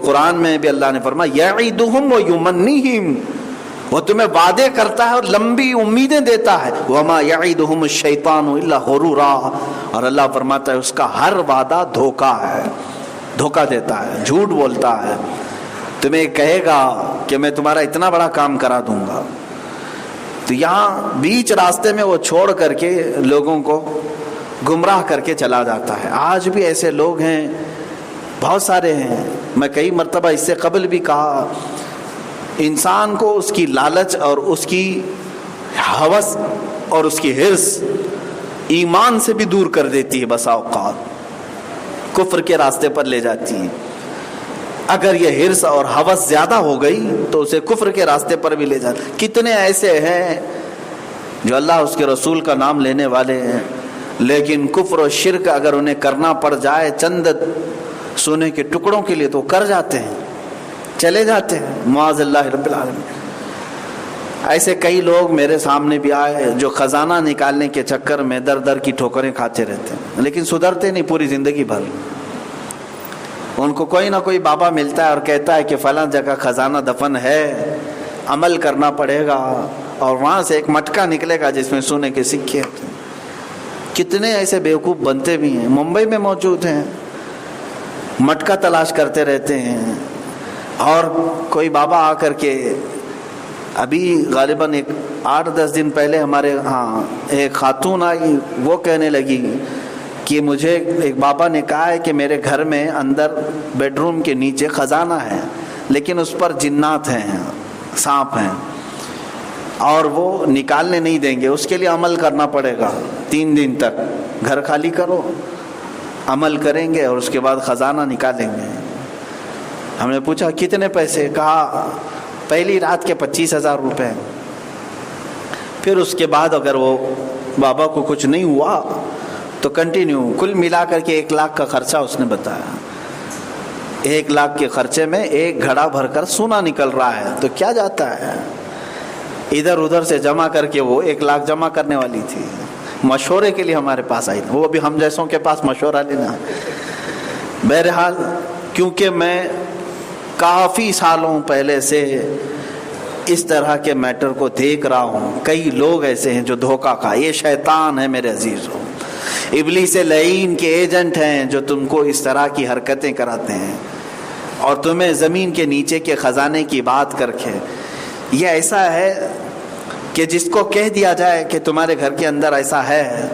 قرآن میں بھی اللہ نے فرمایا یعدہم ویمنیہم، وہ تمہیں وعدے کرتا ہے اور لمبی امیدیں دیتا ہے، وما یعدہم الشیطان الا غرورا، اور اللہ فرماتا ہے اس کا ہر وعدہ دھوکا ہے، دھوکا دیتا ہے، جھوٹ بولتا ہے۔ تمہیں کہے گا کہ میں تمہارا اتنا بڑا کام کرا دوں گا، تو یہاں بیچ راستے میں وہ چھوڑ کر کے لوگوں کو گمراہ کر کے چلا جاتا ہے۔ آج بھی ایسے لوگ ہیں، بہت سارے ہیں۔ میں کئی مرتبہ اس سے قبل بھی کہا، انسان کو اس کی لالچ اور اس کی ہوس اور اس کی حرص ایمان سے بھی دور کر دیتی ہے، بسا اوقات کفر کے راستے پر لے جاتی ہے۔ اگر یہ حرص اور ہوس زیادہ ہو گئی تو اسے کفر کے راستے پر بھی لے جاتی۔ کتنے ایسے ہیں جو اللہ اس کے رسول کا نام لینے والے ہیں، لیکن کفر و شرک اگر انہیں کرنا پڑ جائے چند سونے کے ٹکڑوں کے لیے تو کر جاتے ہیں، چلے جاتے ہیں، معاذ اللہ رب العالمین۔ ایسے کئی لوگ میرے سامنے بھی آئے جو خزانہ نکالنے کے چکر میں در در کی ٹھوکریں کھاتے رہتے ہیں، لیکن سدھرتے نہیں پوری زندگی بھر۔ ان کو کوئی نہ کوئی بابا ملتا ہے اور کہتا ہے کہ فلاں جگہ خزانہ دفن ہے، عمل کرنا پڑے گا، اور وہاں سے ایک مٹکا نکلے گا جس میں سونے کے سکے ہوتے ہیں۔ کتنے ایسے بیوقوف بنتے بھی ہیں، ممبئی میں موجود ہیں، مٹکا تلاش کرتے رہتے ہیں۔ اور کوئی بابا آ کر کے، ابھی غالباً 8-10 دن پہلے ہمارے ہاں ایک خاتون آئی، وہ کہنے لگی کہ مجھے ایک بابا نے کہا ہے کہ میرے گھر میں اندر بیڈ روم کے نیچے خزانہ ہے، لیکن اس پر جنات ہیں، سانپ ہیں، اور وہ نکالنے نہیں دیں گے، اس کے لیے عمل کرنا پڑے گا 3 دن تک، گھر خالی کرو، عمل کریں گے اور اس کے بعد خزانہ نکالیں گے۔ ہم نے پوچھا کتنے پیسے؟ کہا پہلی رات کے 25,000 روپے، پھر اس کے بعد اگر وہ بابا کو کچھ نہیں ہوا تو کنٹینیو، کل ملا کر کے 1 لاکھ کا خرچہ اس نے بتایا۔ 1 لاکھ کے خرچے میں 1 گھڑا بھر کر سونا نکل رہا ہے، تو کیا جاتا ہے؟ ادھر ادھر سے جمع کر کے وہ 1 لاکھ جمع کرنے والی تھی، مشورے کے لیے ہمارے پاس آئی تھی، وہ بھی ہم جیسوں کے پاس مشورہ لینا۔ بہرحال کیونکہ میں کافی سالوں پہلے سے اس طرح کے میٹر کو دیکھ رہا ہوں، کئی لوگ ایسے ہیں جو دھوکہ کھا، یہ شیطان ہے میرے عزیزوں، ابلیس لعین کے ایجنٹ ہیں جو تم کو اس طرح کی حرکتیں کراتے ہیں، اور تمہیں زمین کے نیچے کے خزانے کی بات کر کے، یہ ایسا ہے کہ جس کو کہہ دیا جائے کہ تمہارے گھر کے اندر ایسا ہے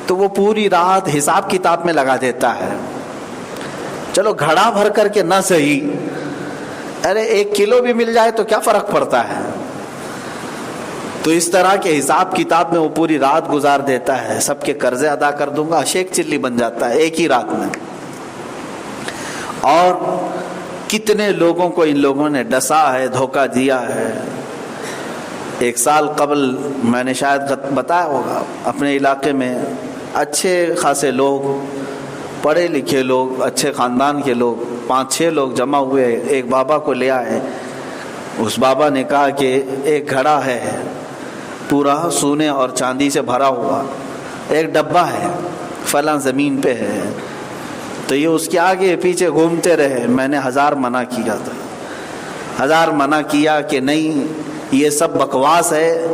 تو وہ پوری رات حساب کتاب میں لگا دیتا ہے۔ چلو گھڑا بھر کر کے نہ صحیح، ارے 1 کلو بھی مل جائے تو کیا فرق پڑتا ہے؟ تو اس طرح کے حساب کتاب میں وہ پوری رات گزار دیتا ہے، سب کے قرضے ادا کر دوں گا، شیخ چلی بن جاتا ہے 1 ہی رات میں۔ اور کتنے لوگوں کو ان لوگوں نے ڈسا ہے، دھوکہ دیا ہے۔ 1 سال قبل میں نے شاید بتایا ہوگا، اپنے علاقے میں اچھے خاصے لوگ، پڑھے لکھے لوگ، اچھے خاندان کے لوگ، 5-6 لوگ جمع ہوئے، ایک بابا کو لے آئے۔ اس بابا نے کہا کہ ایک گھڑا ہے پورا سونے اور چاندی سے بھرا ہوا، ایک ڈبہ ہے فلاں زمین پہ ہے، تو یہ اس کے آگے پیچھے گھومتے رہے۔ میں نے 1000 منع کیا تھا، 1000 منع کیا کہ نہیں یہ سب بکواس ہے،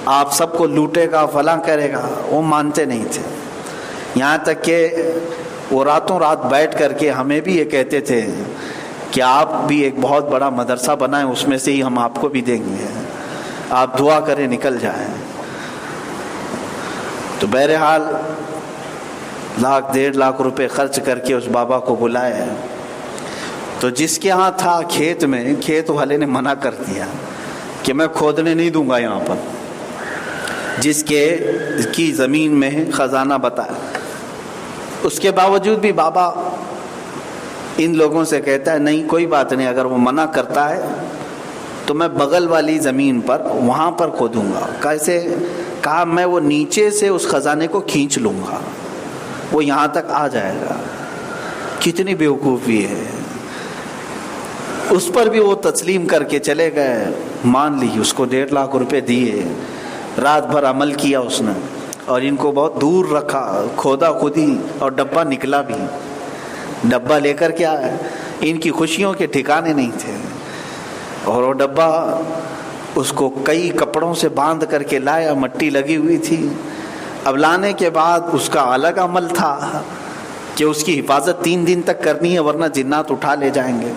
آپ سب کو لوٹے گا، فلاں کرے گا، وہ مانتے نہیں تھے۔ یہاں تک کہ وہ راتوں رات بیٹھ کر کے ہمیں بھی یہ کہتے تھے کہ آپ بھی ایک بہت بڑا مدرسہ بنائیں، اس میں سے ہی ہم آپ کو بھی دیں گے، آپ دعا کریں نکل جائیں۔ تو بہرحال 1-1.5 لاکھ روپے خرچ کر کے اس بابا کو بلائے، تو جس کے ہاں تھا کھیت میں، کھیت والے نے منع کر دیا کہ میں کھودنے نہیں دوں گا یہاں پر، جس کی زمین میں خزانہ بتایا۔ اس کے باوجود بھی بابا ان لوگوں سے کہتا ہے نہیں کوئی بات نہیں، اگر وہ منع کرتا ہے تو میں بغل والی زمین پر وہاں پر کھودوں گا۔ کیسے؟ کہا میں وہ نیچے سے اس خزانے کو کھینچ لوں گا، وہ یہاں تک آ جائے گا۔ کتنی بیوقوفی ہے! اس پر بھی وہ تسلیم کر کے چلے گئے، مان لی، اس کو 1.5 لاکھ روپے دیے، رات بھر عمل کیا اس نے، اور ان کو بہت دور رکھا، کھودا خودی، اور ڈبہ نکلا بھی، ڈبہ لے کر کے آیا۔ ان کی خوشیوں کے ٹھکانے نہیں تھے. اور وہ ڈبہ اس کو کئی کپڑوں سے باندھ کر کے لایا, مٹی لگی ہوئی تھی. اب لانے کے بعد اس کا الگ عمل تھا کہ اس کی حفاظت 3 دن تک کرنی ہے, ورنہ جنات اٹھا لے جائیں گے.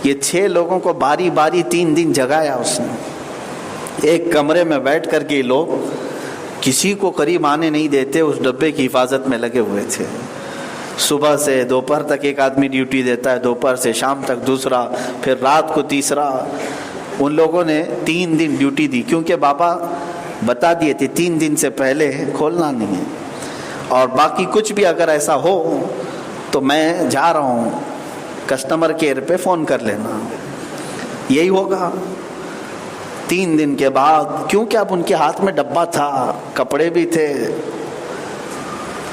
یہ 6 لوگوں کو باری باری 3 دن جگایا اس نے. ایک کمرے میں بیٹھ کر کے لوگ کسی کو قریب آنے نہیں دیتے, اس ڈبے کی حفاظت میں لگے ہوئے تھے. صبح سے دوپہر تک ایک آدمی ڈیوٹی دیتا ہے, دوپہر سے شام تک دوسرا, پھر رات کو تیسرا. ان لوگوں نے 3 دن ڈیوٹی دی, کیونکہ بابا بتا دیے تھے 3 دن سے پہلے کھولنا نہیں ہے, اور باقی کچھ بھی اگر ایسا ہو تو میں جا رہا ہوں, کسٹمر کیئر پہ فون کر لینا. یہی ہوگا. 3 دن کے بعد, کیونکہ اب ان کے ہاتھ میں ڈبہ تھا, کپڑے بھی تھے,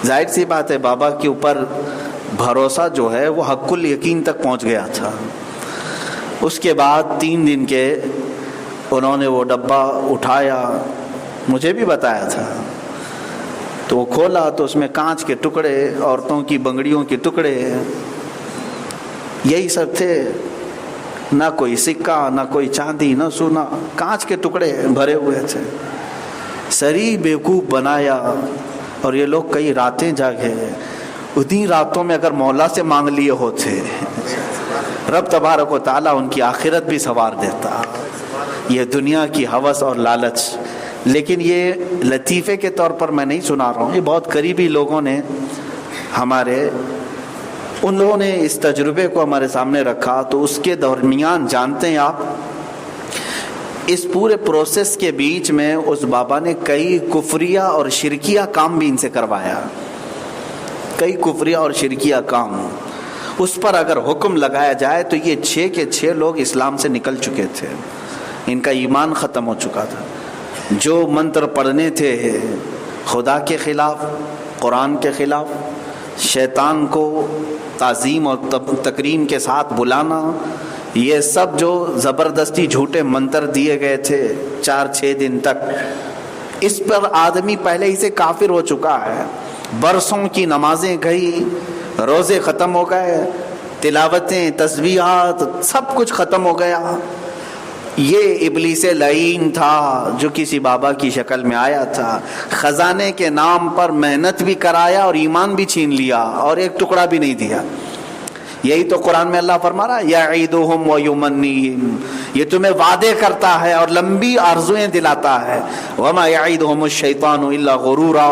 ظاہر سی بات ہے بابا کے اوپر بھروسہ جو ہے وہ حق الیقین تک پہنچ گیا تھا. اس کے بعد 3 دن کے انہوں نے وہ ڈبہ اٹھایا, مجھے بھی بتایا تھا. تو وہ کھولا تو اس میں کانچ کے ٹکڑے, عورتوں کی بنگڑیوں کے ٹکڑے, یہی سب تھے. نہ کوئی سکہ, نہ کوئی چاندی, نہ سونا, کانچ کے ٹکڑے بھرے ہوئے تھے. سری بیوقوف بنایا, اور یہ لوگ کئی راتیں جاگے. اتنی راتوں میں اگر مولا سے مانگ لیے ہوتے, رب تبارک و تعالیٰ ان کی آخرت بھی سنوار دیتا. یہ دنیا کی ہوس اور لالچ. لیکن یہ لطیفے کے طور پر میں نہیں سنا رہا ہوں, یہ بہت قریبی لوگوں نے ہمارے, ان لوگوں نے اس تجربے کو ہمارے سامنے رکھا. تو اس کے درمیان جانتے ہیں آپ, اس پورے پروسیس کے بیچ میں اس بابا نے کئی کفریہ اور شرکیہ کام بھی ان سے کروایا. کئی کفریہ اور شرکیہ کام, اس پر اگر حکم لگایا جائے تو یہ 6 کے 6 لوگ اسلام سے نکل چکے تھے, ان کا ایمان ختم ہو چکا تھا. جو منتر پڑھنے تھے خدا کے خلاف, قرآن کے خلاف, شیطان کو تعظیم اور تکریم کے ساتھ بلانا, یہ سب جو زبردستی جھوٹے منتر دیے گئے تھے 4-6 دن تک, اس پر آدمی پہلے ہی سے کافر ہو چکا ہے. برسوں کی نمازیں گئی, روزے ختم ہو گئے, تلاوتیں, تسبیحات, سب کچھ ختم ہو گیا. یہ ابلیس لعین تھا جو کسی بابا کی شکل میں آیا تھا, خزانے کے نام پر محنت بھی کرایا اور ایمان بھی چھین لیا, اور ایک ٹکڑا بھی نہیں دیا. یہی تو قرآن میں اللہ فرما رہا ہے یعیدہم ویمنیہم, یہ تمہیں وعدے کرتا ہے اور لمبی آرزویں دلاتا ہے. وما یعیدہم الشیطان الا غرورا,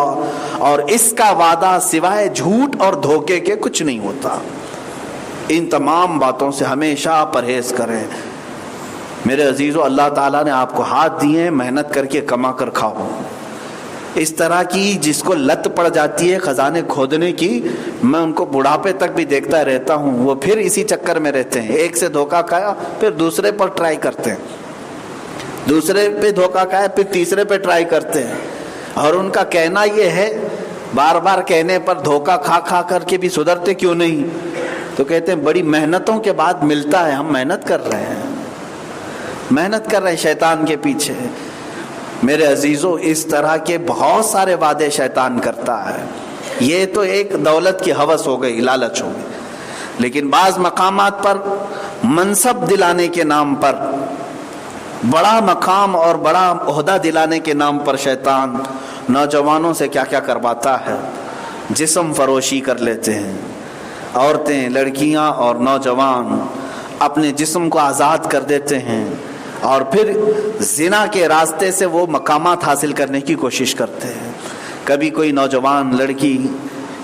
اور اس کا وعدہ سوائے جھوٹ اور دھوکے کے کچھ نہیں ہوتا. ان تمام باتوں سے ہمیشہ پرہیز کریں. میرے عزیزو, اللہ تعالیٰ نے آپ کو ہاتھ دیے, محنت کر کے کما کر کھاؤ. اس طرح کی جس کو لت پڑ جاتی ہے خزانے کھودنے کی, میں ان کو بڑھاپے تک بھی دیکھتا رہتا ہوں, وہ پھر اسی چکر میں رہتے ہیں. ایک سے دھوکہ کھایا پھر دوسرے پر ٹرائی کرتے ہیں, دوسرے پہ دھوکہ کھایا پھر تیسرے پہ ٹرائی کرتے ہیں. اور ان کا کہنا یہ ہے, بار بار کہنے پر دھوکہ کھا کھا کر کے بھی سدھرتے کیوں نہیں؟ تو کہتے ہیں بڑی محنتوں کے بعد ملتا ہے, ہم محنت کر رہے ہیں, محنت کر رہے ہیں شیطان کے پیچھے. میرے عزیزو, اس طرح کے بہت سارے وعدے شیطان کرتا ہے. یہ تو ایک دولت کی ہوس ہو گئی, لالچ ہو گئی. لیکن بعض مقامات پر منصب دلانے کے نام پر, بڑا مقام اور بڑا عہدہ دلانے کے نام پر شیطان نوجوانوں سے کیا کیا کرواتا ہے. جسم فروشی کر لیتے ہیں. عورتیں, لڑکیاں اور نوجوان اپنے جسم کو آزاد کر دیتے ہیں, اور پھر زنا کے راستے سے وہ مقامات حاصل کرنے کی کوشش کرتے ہیں. کبھی کوئی نوجوان لڑکی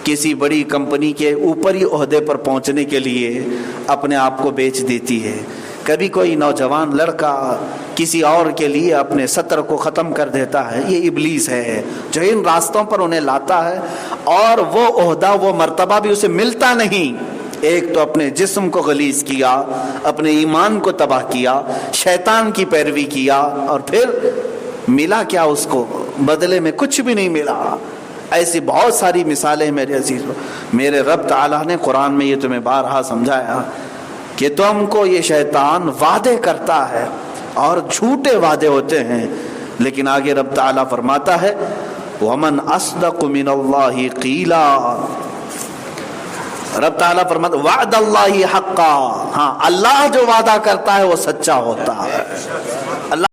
کسی بڑی کمپنی کے اوپری عہدے پر پہنچنے کے لیے اپنے آپ کو بیچ دیتی ہے. کبھی کوئی نوجوان لڑکا کسی اور کے لیے اپنے سطر کو ختم کر دیتا ہے. یہ ابلیس ہے جو ان راستوں پر انہیں لاتا ہے, اور وہ عہدہ, وہ مرتبہ بھی اسے ملتا نہیں. ایک تو اپنے جسم کو غلیظ کیا, اپنے ایمان کو تباہ کیا, شیطان کی پیروی کیا, اور پھر ملا کیا اس کو؟ بدلے میں کچھ بھی نہیں ملا. ایسی بہت ساری مثالیں میرے عزیزو. میرے رب تعالیٰ نے قرآن میں یہ تمہیں بارہا سمجھایا کہ تم کو یہ شیطان وعدے کرتا ہے, اور جھوٹے وعدے ہوتے ہیں. لیکن آگے رب تعالیٰ فرماتا ہے وَمَنْ أَصْدَقُ مِنَ اللَّهِ قِيلًا, رب تعالیٰ فرماتا وعد اللہ حقا، ہاں اللہ جو وعدہ کرتا ہے وہ سچا ہوتا ہے۔ اللہ